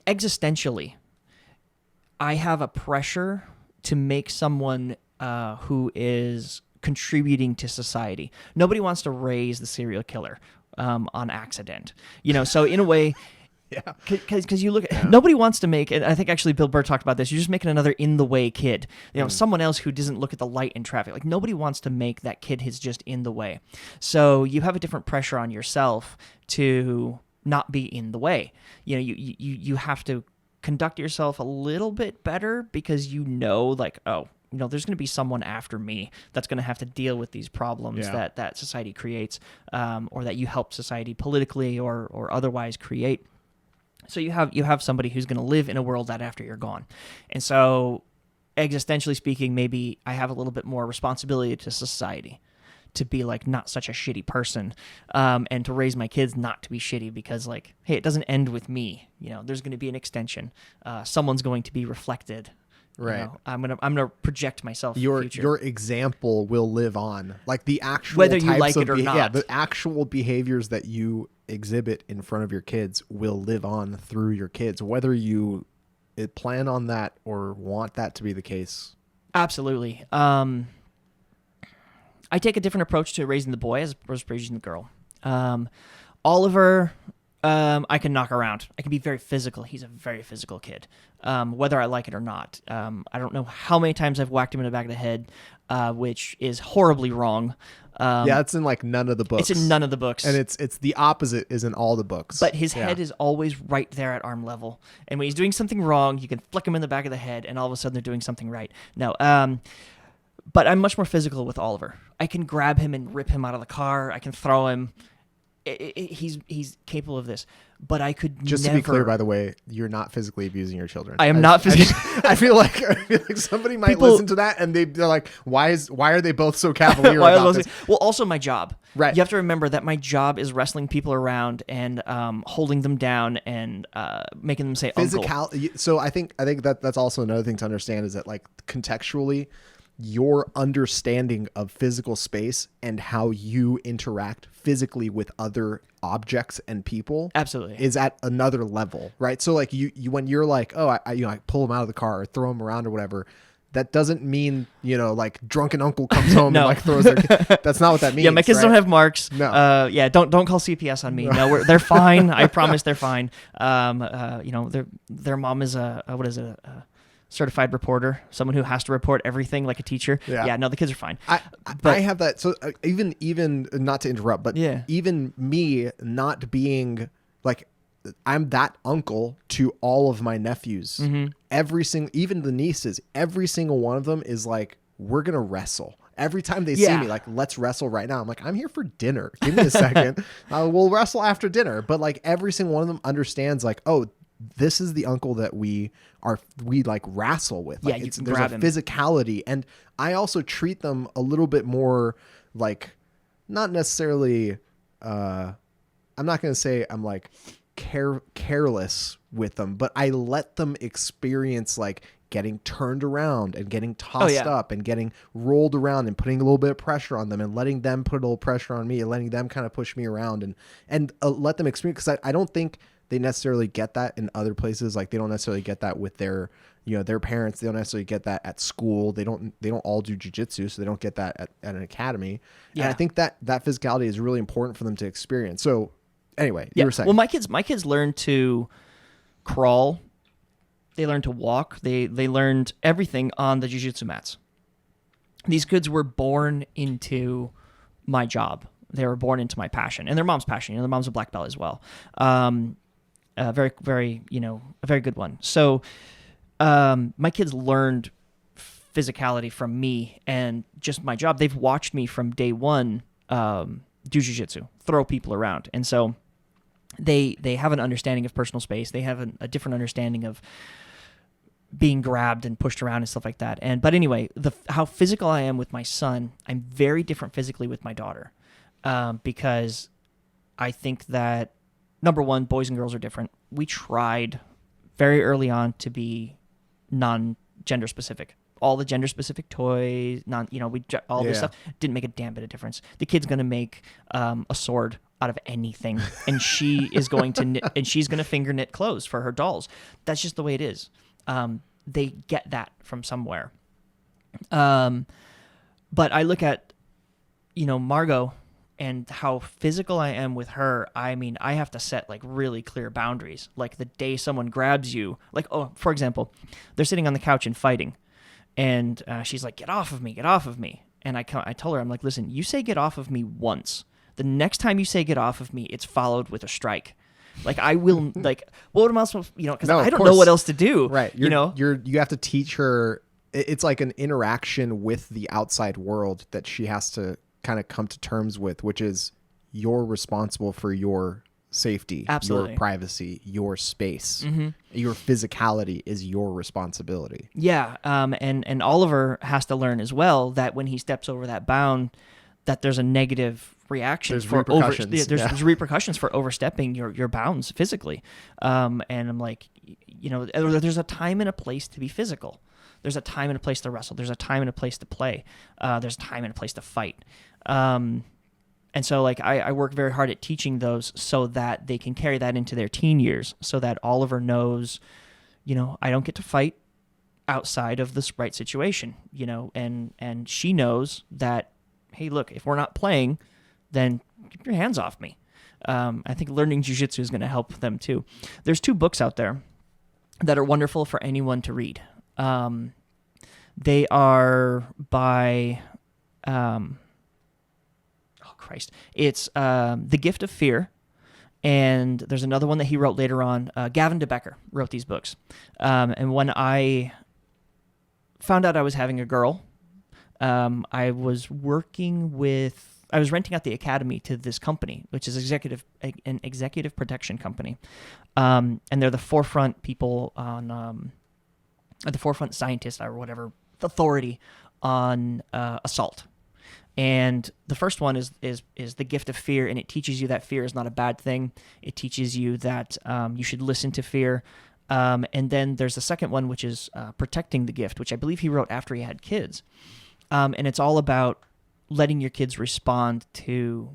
existentially, I have a pressure to make someone who is contributing to society. Nobody wants to raise the serial killer on accident, so in a way. Yeah. Because you look at, nobody wants to make, and I think actually Bill Burr talked about this, you're just making another in-the-way kid. Someone else who doesn't look at the light in traffic. Like, nobody wants to make that kid who's just in the way. So you have a different pressure on yourself to not be in the way. You have to conduct yourself a little bit better because like, there's going to be someone after me that's going to have to deal with these problems that society creates, or that you help society politically or otherwise create. So you have somebody who's going to live in a world that after you're gone. And so existentially speaking, maybe I have a little bit more responsibility to society to be like not such a shitty person, and to raise my kids not to be shitty because like, hey, it doesn't end with me. There's going to be an extension. Someone's going to be reflected. Right. I'm gonna project myself. Your in the future. your example will live on. Like the actual whether you types like of it or not. Yeah, the actual behaviors that you exhibit in front of your kids will live on through your kids, whether you plan on that or want that to be the case. Absolutely. I take a different approach to raising the boy as opposed to raising the girl. Oliver, I can knock around. I can be very physical. He's a very physical kid, whether I like it or not. I don't know how many times I've whacked him in the back of the head, which is horribly wrong. It's in like none of the books. It's in none of the books. And it's the opposite is in all the books. But his head is always right there at arm level. And when he's doing something wrong, you can flick him in the back of the head, and all of a sudden they're doing something right. No, but I'm much more physical with Oliver. I can grab him and rip him out of the car. I can throw him. He's capable of this, but I could just never... to be clear, by the way, you're not physically abusing your children. I am not physically. I feel like somebody might listen to that and they're like, why are they both so cavalier about this? Well, also my job. Right. You have to remember that my job is wrestling people around and holding them down and making them say uncle. So I think that's also another thing to understand is that like contextually, your understanding of physical space and how you interact physically with other objects and people absolutely is at another level, right? So like you when you're like, oh, I pull them out of the car or throw them around or whatever, that doesn't mean, like drunken uncle comes home and like throws their that's not what that means. Yeah, my kids don't have marks. No. Don't call CPS on me. No, they're fine. I promise they're fine. Their mom is a certified reporter, someone who has to report everything like a teacher. Yeah, no, the kids are fine. I have that. So even not to interrupt, but even me not being like, I'm that uncle to all of my nephews. Mm-hmm. Even the nieces, every single one of them is like, we're going to wrestle. Every time they see me, like, let's wrestle right now. I'm like, I'm here for dinner. Give me a second. We'll wrestle after dinner. But like every single one of them understands like, oh, this is the uncle that we like wrestle with. Like, you can there's grab a him. Physicality. And I also treat them a little bit more like, not necessarily, I'm not going to say I'm like careless with them, but I let them experience like getting turned around and getting tossed up and getting rolled around and putting a little bit of pressure on them and letting them put a little pressure on me and letting them kind of push me around and let them experience. Cause I don't think they necessarily get that in other places. Like they don't necessarily get that with their parents. They don't necessarily get that at school. They don't all do jiu-jitsu, so they don't get that at an academy. Yeah. And I think that physicality is really important for them to experience. So anyway, you were saying. Well, my kids learned to crawl. They learned to walk. They learned everything on the jiu-jitsu mats. These kids were born into my job. They were born into my passion and their mom's passion. Their mom's a black belt as well. Very, very, a very good one. So my kids learned physicality from me and just my job. They've watched me from day one do jiu-jitsu, throw people around. And so they have an understanding of personal space. They have a different understanding of being grabbed and pushed around and stuff like that. But anyway, how physical I am with my son, I'm very different physically with my daughter, because I think that, number one, boys and girls are different. We tried very early on to be non-gender specific. All the gender specific toys, all this stuff didn't make a damn bit of difference. The kid's going to make a sword out of anything, and she is going to knit, and she's going to finger knit clothes for her dolls. That's just the way it is. They get that from somewhere. But I look at, Margot and how physical I am with her. I mean, I have to set like really clear boundaries. Like the day someone grabs you, like, oh, for example, they're sitting on the couch and fighting, and she's like, "Get off of me, get off of me." And I tell her, I'm like, "Listen, you say get off of me once. The next time you say get off of me, it's followed with a strike. Like I will, like, what am I supposed, because No, I of don't course. know what else to do." Right. You You have to teach her. It's like an interaction with the outside world that she has to kind of come to terms with, which is you're responsible for your safety, Absolutely. your privacy, your space. Mm-hmm. Your physicality is your responsibility. Yeah, and Oliver has to learn as well that when he steps over that bound, that there's a negative reaction. There's for repercussions. There's repercussions for overstepping your bounds physically. And I'm like, there's a time and a place to be physical. There's a time and a place to wrestle. There's a time and a place to play. There's a time and a place to fight. And so, like, I work very hard at teaching those so that they can carry that into their teen years, so that Oliver knows, I don't get to fight outside of this right situation, and she knows that, hey, look, if we're not playing, then keep your hands off me. I think learning jiu-jitsu is going to help them too. There's 2 books out there that are wonderful for anyone to read. They are by... It's The Gift of Fear, and there's another one that he wrote later on. Gavin DeBecker wrote these books. And when I found out I was having a girl, I was renting out the academy to this company, which is an executive protection company. And they're the forefront people on, the forefront scientists or whatever, authority on assault. And the first one is The Gift of Fear, and it teaches you that fear is not a bad thing. It teaches you that you should listen to fear. And then there's the second one, which is Protecting the Gift, which I believe he wrote after he had kids. And it's all about letting your kids respond to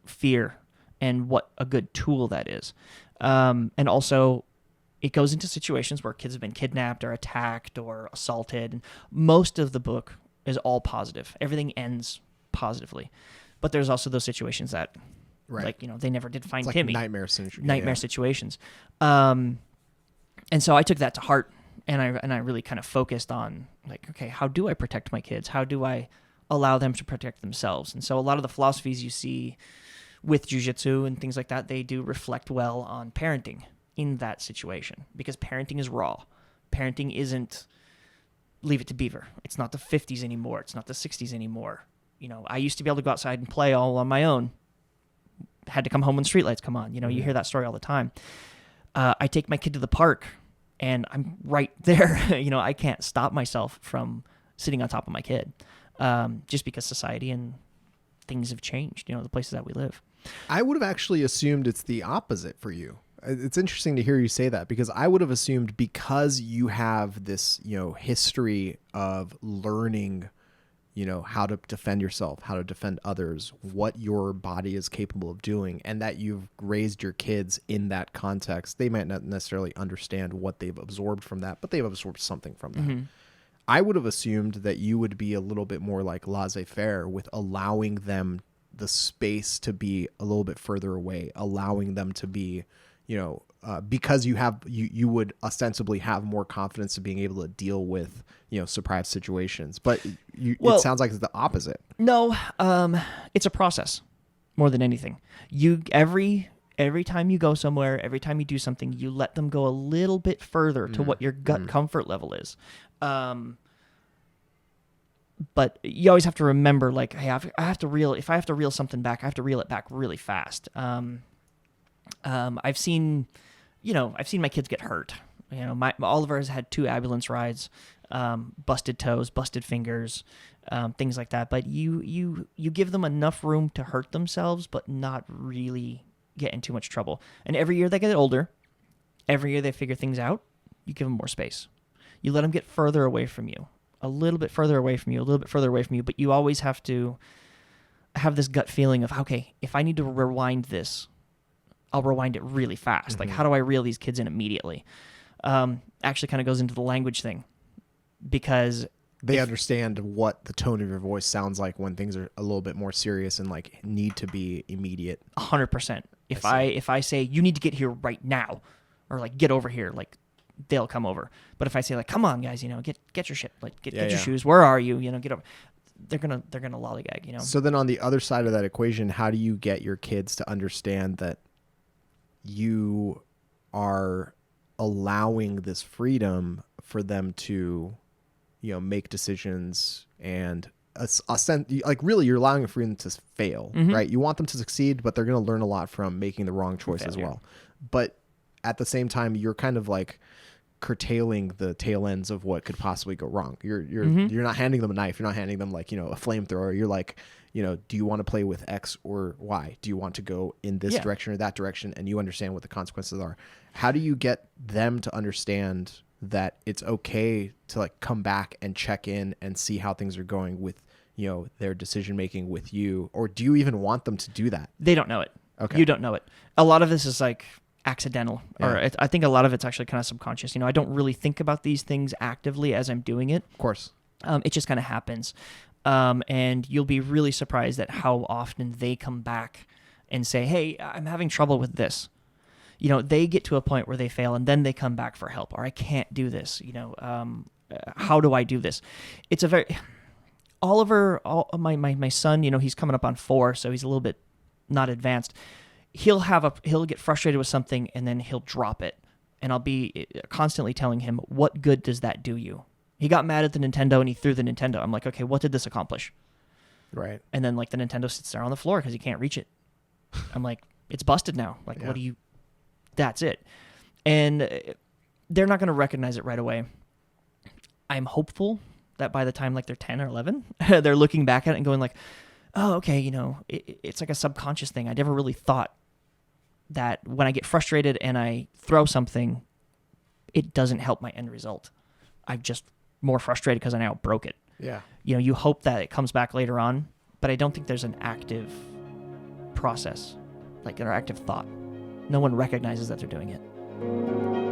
fear and what a good tool that is. And also, it goes into situations where kids have been kidnapped or attacked or assaulted. And most of the book is all positive. Everything ends positively, but there's also those situations that, like, they never did find Timmy. Nightmare situations. And so I took that to heart, and I really kind of focused on, like, okay, how do I protect my kids? How do I allow them to protect themselves? And so a lot of the philosophies you see with jiu-jitsu and things like that, they do reflect well on parenting in that situation, because parenting is raw. Parenting isn't leave it to beaver. It's not the 50s anymore. It's not the 60s anymore. I used to be able to go outside and play all on my own. Had to come home when streetlights come on. You hear that story all the time. I take my kid to the park, and I'm right there. I can't stop myself from sitting on top of my kid, just because society and things have changed, the places that we live. I would have actually assumed it's the opposite for you. It's interesting to hear you say that, because I would have assumed, because you have this, history of learning, how to defend yourself, how to defend others, what your body is capable of doing, and that you've raised your kids in that context. They might not necessarily understand what they've absorbed from that, but they've absorbed something from that. Mm-hmm. I would have assumed that you would be a little bit more like laissez-faire with allowing them the space to be a little bit further away, allowing them to be, because you would ostensibly have more confidence to being able to deal with, surprise situations. But it sounds like it's the opposite. No, it's a process more than anything. Every time you go somewhere, every time you do something, you let them go a little bit further to what your gut comfort level is. But you always have to remember, like, hey, if I have to reel something back, I have to reel it back really fast. I've seen my kids get hurt. Oliver has had 2 ambulance rides, busted toes, busted fingers, things like that. But you give them enough room to hurt themselves, but not really get in too much trouble. And every year they get older, every year they figure things out, you give them more space. You let them get further away from you, a little bit further away from you, a little bit further away from you, but you always have to have this gut feeling of, okay, if I need to rewind this, I'll rewind it really fast. Like, how do I reel these kids in immediately? Actually kind of goes into the language thing, because they understand what the tone of your voice sounds like when things are a little bit more serious and like need to be immediate. 100%. If I say you need to get here right now, or like get over here, like they'll come over. But if I say like, come on guys, get your shit, like get your shoes. Where are you? Get over. They're gonna lollygag. So then on the other side of that equation, how do you get your kids to understand that you are allowing this freedom for them to, make decisions and like really you're allowing freedom to fail, right? You want them to succeed, but they're going to learn a lot from making the wrong choice as well. But at the same time, you're kind of like curtailing the tail ends of what could possibly go wrong. You're not handing them a knife. You're not handing them like, a flamethrower. You're like, do you want to play with X or Y? Do you want to go in this direction or that direction? And you understand what the consequences are. How do you get them to understand that it's okay to like come back and check in and see how things are going with, their decision making with you? Or do you even want them to do that? They don't know it. Okay. You don't know it. A lot of this is like accidental, or I think a lot of it's actually kind of subconscious. I don't really think about these things actively as I'm doing it. Of course. It just kind of happens. And you'll be really surprised at how often they come back and say, hey, I'm having trouble with this. They get to a point where they fail and then they come back for help, or I can't do this. How do I do this? It's a very, Oliver, my son, he's coming up on 4, so he's a little bit not advanced. He'll get frustrated with something and then he'll drop it. And I'll be constantly telling him, what good does that do you? He got mad at the Nintendo and he threw the Nintendo. I'm like, okay, what did this accomplish? Right. And then like the Nintendo sits there on the floor because he can't reach it. I'm like, it's busted now. Like, what do you... That's it. And they're not going to recognize it right away. I'm hopeful that by the time like they're 10 or 11, they're looking back at it and going like, oh, okay, it's like a subconscious thing. I never really thought that when I get frustrated and I throw something, it doesn't help my end result. I'm just more frustrated because I now broke it. Yeah. You hope that it comes back later on, but I don't think there's an active process, like an active thought. No one recognizes that they're doing it.